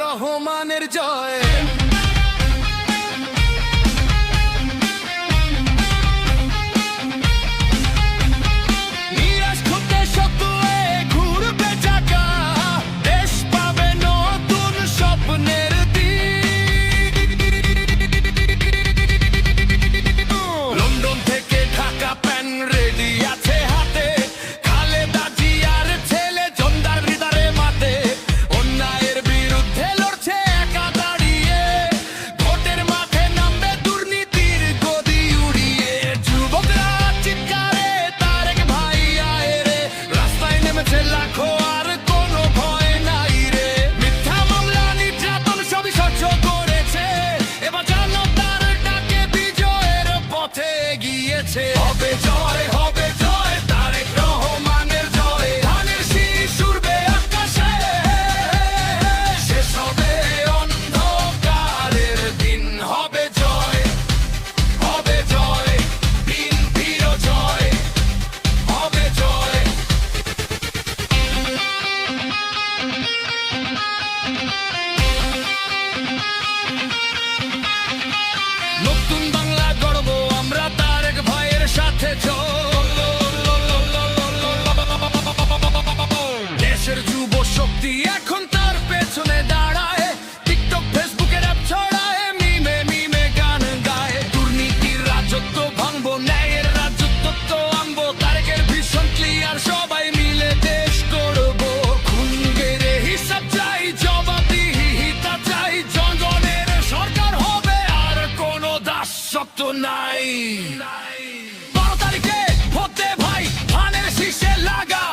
রহমানের জয়। হবে জয়, হবে জয়, তারেক রহমানের জয়। ধানের শীষ উড়বে আকাশে, শেষ হবে অন্ধকারের দিন। হবে জয়, হবে জয়, বিএনপির জয়, হবে জয়। নতুন বাংলা গড়ব আমরা তারেক ভাইয়ের সাথে। দেশের যুব শক্তি এখন তার পেছনে দাঁড়ায়, টিকটক ফেসবুকের অ্যাপ ছড়ায়, মিমে মিমে গান গায়। দুর্নীতির রাজত্ব ভাঙবো, ন্যায়ের রাজত্ব তো আনবো। তারেকের ভীষণ ক্লিয়ার, সবাই মিলে দেশ করবো। খুন গেরে হিসাব চাই, জবাবদিহিতা চাই। জনগণের সরকার হবে, আর কোনো দাসত্ব নাই। 12 তারিখে ভোট দে ভাই, ধানের শীষে লাগা।